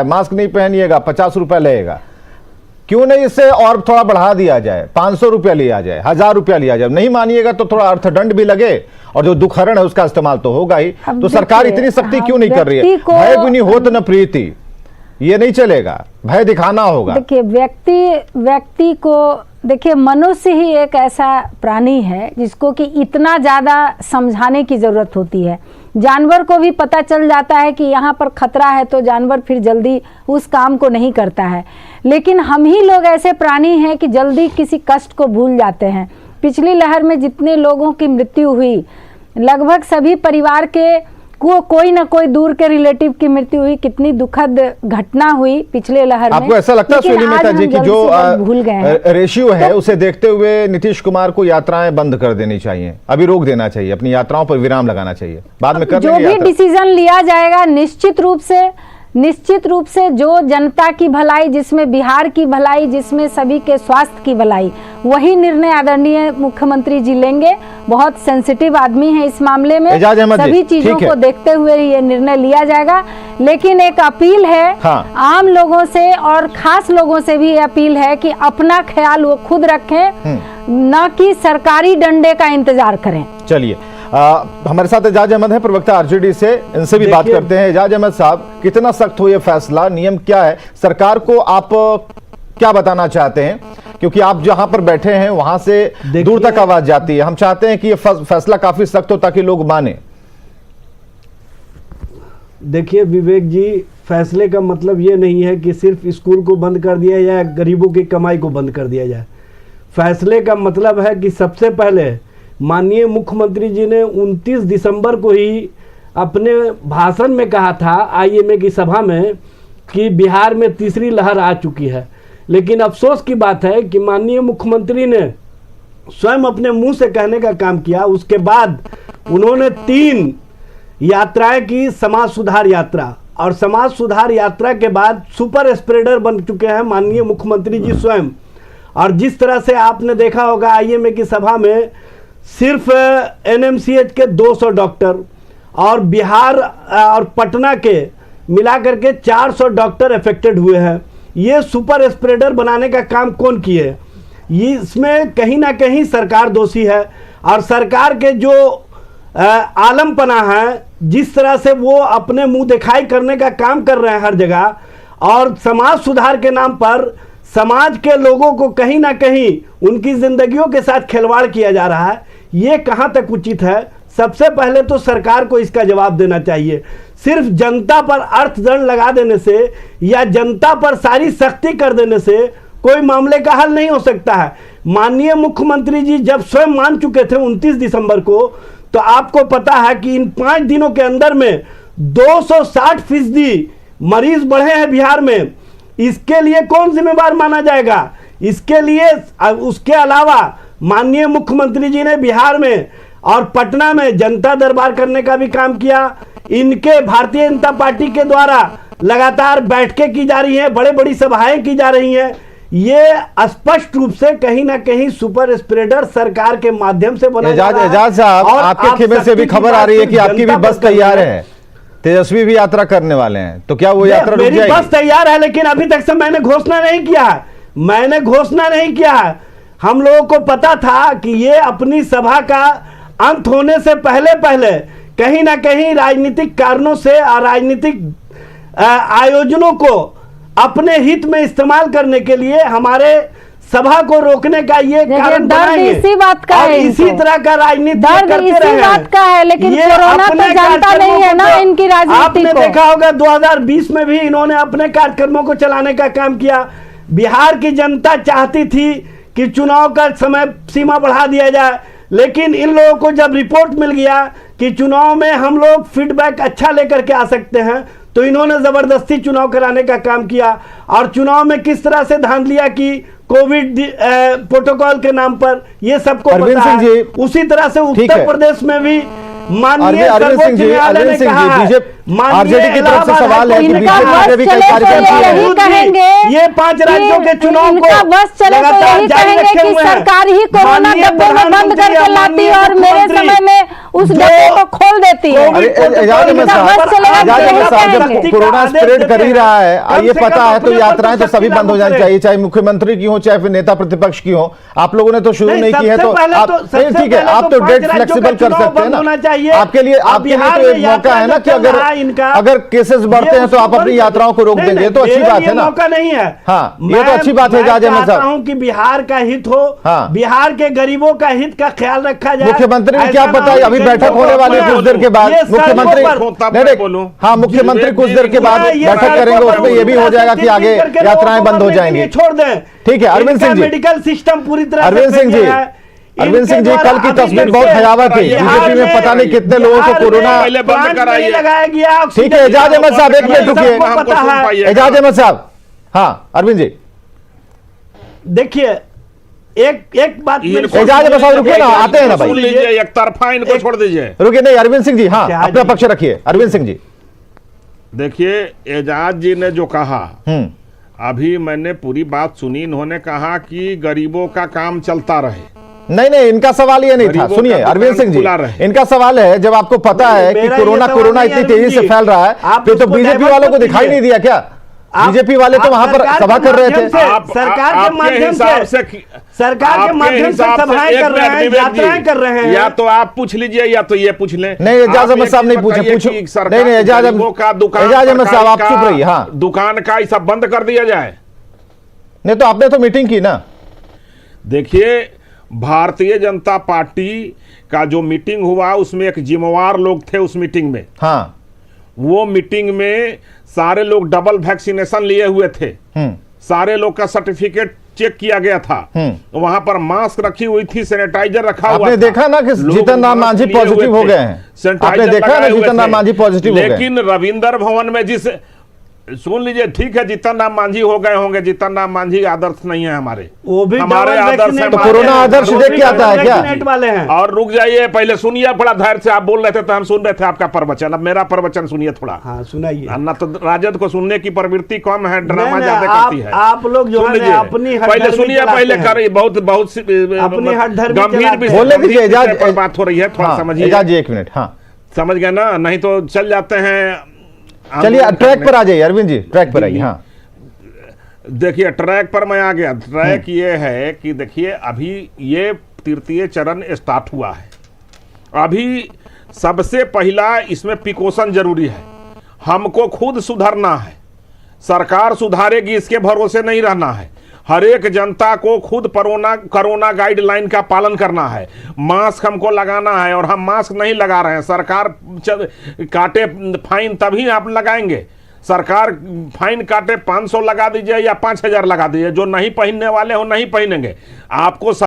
Mask नहीं पहनिएगा 50 रुपया लगेगा। क्यों नहीं इससे और थोड़ा बढ़ा दिया जाए, 500 रुपया लिया जाए, 1000 रुपया लिया जाए। नहीं मानिएगा तो थोड़ा अर्थदंड भी लगे और जो दुखहरण है उसका इस्तेमाल तो होगा ही। तो सरकार इतनी सख्ती क्यों नहीं कर रही है? भय गुनी होत न प्रीति, ये नहीं चलेगा, भय दिखाना होगा। देखिए व्यक्ति को, देखिए मनुष्य ही एक ऐसा प्राणी है जिसको कि इतना ज़्यादा समझाने की ज़रूरत होती है। जानवर को भी पता चल जाता है कि यहाँ पर खतरा है तो जानवर फिर जल्दी उस काम को नहीं करता है, लेकिन हम ही लोग ऐसे प्राणी हैं कि जल्दी किसी कष्ट को भूल जाते हैं। पिछली लहर में जितने लोगों की मृत्यु हुई, लगभग सभी परिवार के कोई ना कोई दूर के रिलेटिव की मृत्यु हुई, कितनी दुखद घटना हुई पिछले लहर में। आपको ऐसा लगता है सोनी मेहता जी कि जो भूल गए रेशियो है उसे देखते हुए नीतीश कुमार को यात्राएं बंद कर देनी चाहिए, अभी रोक देना चाहिए, अपनी यात्राओं पर विराम लगाना चाहिए, बाद में जो भी डिसीजन लिया जाएगा निश्चित रूप से जो जनता की भलाई, जिसमें बिहार की भलाई, जिसमें सभी के स्वास्थ्य की भलाई, वही निर्णय आदरणीय मुख्यमंत्री जी लेंगे। बहुत सेंसिटिव आदमी है इस मामले में, सभी चीजों को देखते हुए ये निर्णय लिया जाएगा। लेकिन एक अपील है, हाँ। आम लोगों से और खास लोगों से भी अपील है कि अपना ख्याल वो खुद रखें, न कि सरकारी डंडे का इंतजार करें। चलिए हमारे साथ एजाज अहमद है, प्रवक्ता आरजेडी से, इनसे भी बात करते हैं। एजाज अहमद साहब, कितना सख्त हो ये फैसला, नियम क्या है, सरकार को आप क्या बताना चाहते हैं? क्योंकि आप जहां पर बैठे हैं वहां से दूर तक आवाज जाती है। हम चाहते हैं कि ये फैसला काफी सख्त हो ताकि लोग माने। देखिए विवेक जी, फैसले का मतलब ये नहीं है कि सिर्फ स्कूल को बंद कर दिया या गरीबों की कमाई को बंद कर दिया जाए। फैसले का मतलब है कि सबसे पहले माननीय मुख्यमंत्री जी ने 29 दिसंबर को ही अपने भाषण में कहा था आईएमए की सभा में कि बिहार में तीसरी लहर आ चुकी है। लेकिन अफसोस की बात है कि माननीय मुख्यमंत्री ने स्वयं अपने मुंह से कहने का काम किया। उसके बाद उन्होंने 3 यात्राएं की, समाज सुधार यात्रा, और समाज सुधार यात्रा के बाद सुपर स्प्रेडर बन चुके हैं माननीय मुख्यमंत्री जी स्वयं। और जिस तरह से आपने देखा होगा आईएमए की सभा में सिर्फ एनएमसीएच के 200 डॉक्टर और बिहार और पटना के मिलाकर के 400 डॉक्टर अफेक्टेड हुए हैं। ये सुपर स्प्रेडर बनाने का काम कौन किए? इसमें कहीं ना कहीं सरकार दोषी है। और सरकार के जो आलमपना है, जिस तरह से वो अपने मुंह दिखाई करने का काम कर रहे हैं हर जगह, और समाज सुधार के नाम पर समाज के लोगों को कहीं ना कहीं उनकी जिंदगियों के साथ खिलवाड़ किया जा रहा है, ये कहां तक उचित है? सबसे पहले तो सरकार को इसका जवाब देना चाहिए। सिर्फ जनता पर अर्थदंड लगा देने से या जनता पर सारी सख्ती कर देने से कोई मामले का हल नहीं हो सकता है। माननीय मुख्यमंत्री जी जब स्वयं मान चुके थे 29 दिसंबर को, तो आपको पता है कि इन 5 दिनों के अंदर में 260% मरीज बढ़े हैं बिहार में। इसके लिए कौन जिम्मेवार माना जाएगा? इसके लिए उसके अलावा माननीय मुख्यमंत्री जी ने बिहार में और पटना में जनता दरबार करने का भी काम किया। इनके भारतीय जनता पार्टी के द्वारा लगातार बैठकें की जा रही हैं, बड़े बड़ी सभाएं की जा रही हैं। ये स्पष्ट रूप से कहीं ना कहीं सुपर स्प्रेडर सरकार के माध्यम से बना जा रहा है। एजाज साहब, आपके खेमे से भी खबर आ रही है कि आपकी भी बस तैयार है, तेजस्वी भी यात्रा करने वाले हैं, तो क्या वो यात्रा रुक जाएगी? मेरी बस तैयार है, लेकिन अभी तक से मैंने घोषणा नहीं किया है। हम लोगों को पता था कि ये अपनी सभा का अंत होने से पहले कहीं ना कहीं राजनीतिक कारणों से और राजनीतिक आयोजनों को अपने हित में इस्तेमाल करने के लिए हमारे सभा को रोकने का ये कारण बनाएंगे। इसी बात का है, इसी तरह का राजनीति बात का है, लेकिन कोरोना तो जानता नहीं है ना इनकी राजनीति। आपने देखा होगा 2020 में भी इन्होंने अपने कार्यक्रमों को चलाने का काम किया। बिहार की जनता चाहती थी कि चुनाव का समय सीमा बढ़ा दिया जाए, लेकिन इन लोगों को जब रिपोर्ट मिल गया कि चुनाव में हम लोग फीडबैक अच्छा लेकर के आ सकते हैं, तो इन्होंने जबरदस्ती चुनाव कराने का काम किया। और चुनाव में किस तरह से धांधलियां की कोविड प्रोटोकॉल के नाम पर, ये सबको पता है। उसी तरह से उत्तर प्रदेश में भी माननीय सर्वोच्च न्यायालय ने कहा माननीय आरजेडी की तरफ से इलाहाबाद सवाल है कि इनका बीजेपी बस ने भी कई चले तो कार्यक्रम किए यही हैं। कहेंगे ये 5 राज्यों के कि चुनाव को इनका बस चले तो लगातार यही जारी कहेंगे रखे कि हुए हैं। सरकार ही कोरोना माननीय डब्बे में बंद प्रधानमंत्री करके लाती माननीय है और मेरे मुख्यमंत्री समय में उस डब्बे को खोल देती है। अरे एजाज अहमद साहब, बस चलेगा तो एजाज यही अहमद साहब, जब कहेंगे। कोरोना स्प्रेड कर ही रहा है, कम ये से पता कम है, तो अपने यात्राएं ऊपर तो सभी बंद हो जानी करें। चाहिए, चाहे मुख्यमंत्री की हो, चाहे फिर नेता प्रतिपक्ष की हो। आप लोगों ने तो शुरू नहीं की है, तो आप नहीं, ठीक है, आप तो डेट फ्लेक्सिबल कर सकते हैं ना। आपके लिए तो एक मौका है ना कि अगर केसेस बढ़ते हैं तो आप अपनी यात्राओं को रोक देंगे, तो अच्छी बात है ना। मौका नहीं है। हाँ, ये तो अच्छी बात है एजाज अहमद चाहता साहब। हूं कि बिहार का हित हो, हाँ। बिहार के गरीबों का हित का ख्याल रखा जाए। मुख्यमंत्री ने ऐसा क्या ना पता हो है, कि अभी गरीबों बैठक को होने वाली है अपना- कुछ देर के बाद। ये मुख्यमंत्री बोलो। हाँ, मुख्यमंत्री कुछ देर के बाद ये बैठक सड़कों करेंगे, पर उसमें ये भी हो जाएगा कि आगे करके यात्राएं लोगों को बंद हो करने के जाएंगी। लिए छोड़ दें। ठीक है, अरविंद सिंह इनका जी। मेडिकल सिस्टम पूरी तरह से अरविंद सिंह जी, फेल है। अरविंद सिंह जी, इनके कल की द्वारा तस्वीर अभी बहुत तक भयावह थी। बिहार बीजेपी में पता नहीं कितने लोगों को बिहार में कोरोना। पहले बंद प्लांट कराइए। नहीं लगाया गया, ठीक है, एजाज अहमद साहब, एक मिनट सबको रुकिए। पता है। एजाज अहमद साहब, हाँ अरविंद जी, देखिए एक बात मेरी इनको एजाज अहमद साहब रुकिए ना, आते हैं ना भाई। सुन लीजिए, एक तरफा इनको छोड़ दीजिए। रुकिए, नहीं अरविंद सिंह जी, हाँ क्या अपना जी? पक्ष रखिए अरविंद सिंह जी। देखिए, एजाज जी ने जो कहा, अभी मैंने पूरी बात सुनी। इन्होंने कहा कि गरीबों का काम चलता रहे। नहीं, इनका सवाल ये नहीं था। गरीबों सुनिए का अरविंद दुकान सिंह खुला जी, रहे। इनका सवाल है, जब आपको पता है कि मेरा ये कोरोना सवाल कोरोना नहीं है, इतनी तेजी अरविंद से जी। फैल रहा है, आप फिर तो उसको बीजेपी डाइवर्ट वालों को मत दिखाई कीजिए। नहीं दिया क्या? आप- बीजेपी वाले तो आप वहां पर सरकार सभा के कर रहे माध्यम थे। से- सरकार के आपके माध्यम हिसाब से सरकार के आपके माध्यम से हिसाब सभाएं एक कर रहे मिनट हैं, विवेक जी, यात्राएं कर रहे हैं। या तो आप पूछ लीजिए या तो ये पूछ लें। नहीं, एजाज आप अहमद एक साहब नहीं चीज पूछे, बताइए पूछो। कि सरकार नहीं, एजाज अहमद- गरीबों का दुकान, एजाज अहमद साहब, आप सरकारी चुप का, रहिए, हाँ। दुकान का ये सब बंद कर दिया जाए। नहीं तो आपने तो मीटिंग की ना। देखिए, भारतीय जनता पार्टी का जो मीटिंग हुआ, उसमें एक जिम्मेवार लोग थे उस मीटिंग में। हाँ, वो मीटिंग में सारे लोग डबल वैक्सीनेशन लिए हुए थे। सारे लोग का सर्टिफिकेट चेक किया गया था। वहां पर मास्क रखी हुई थी, सैनिटाइजर रखा हुआ था। आपने देखा ना कि लोग जीतन राम मास्क मांझी लिए हुए पॉजिटिव हो थे, गए हैं। सैनिटाइजर आपने देखा ना लगाए हुए जीतन राम थे। मांझी पॉजिटिव हो गए। लेकिन रविंदर भवन में जिस, सुन लीजिए, ठीक है जीतन राम मांझी हो गए होंगे, जीतन राम मांझी आदर्श नहीं है हमारे, वो भी हमारे डबल आदर्श वैक्सीनेट हैं। तो कोरोना वाले हैं, आदर्श वो देख भी के आता है डबल क्या? वैक्सीनेट वाले हैं। और रुक जाइए, पहले सुनिए, बड़ा धैर्य से आप बोल रहे थे तो हम सुन रहे थे आपका प्रवचन। अब मेरा प्रवचन सुनिए थोड़ा। हाँ, सुनाइए। ना तो राजद को सुनने की प्रवृत्ति कम है, ड्रामा नहीं, ज्यादा आप- करती है। आप लोग जो सुन है लीजिए, अपनी हठधर्मी पहले सुनिए, चलाते पहले हैं। कर बहुत बहुत अपनी हठधर्मी गंभीर चलाते विषय हैं। बोलने दीजिए, गंभीर एजाज- विषय पर बात हो रही है, थोड़ा हाँ, समझिए। एजाज जी, एक मिनट, हाँ समझ गए ना, नहीं तो चल जाते हैं। चलिए आंदोलन ट्रैक करने। पर आ जाइए अरविंद जी, ट्रैक पर आइए। हाँ, देखिए, ट्रैक पर मैं आ गया। ट्रैक ये है कि देखिए, अभी ये तृतीय चरण स्टार्ट हुआ है। अभी सबसे पहला इसमें प्रिकॉशन जरूरी है। हमको खुद सुधरना है, सरकार सुधारेगी इसके भरोसे नहीं रहना है। हर एक जनता को खुद कोरोना गाइडलाइन का पालन करना है। मास्क हमको लगाना है, और हम मास्क नहीं लगा रहे हैं। सरकार काटे फाइन तभी आप लगाएंगे। सरकार फाइन काटे 500 लगा दीजिए या 5000 लगा दीजिए, जो नहीं पहनने वाले हो नहीं पहनेंगे। आपको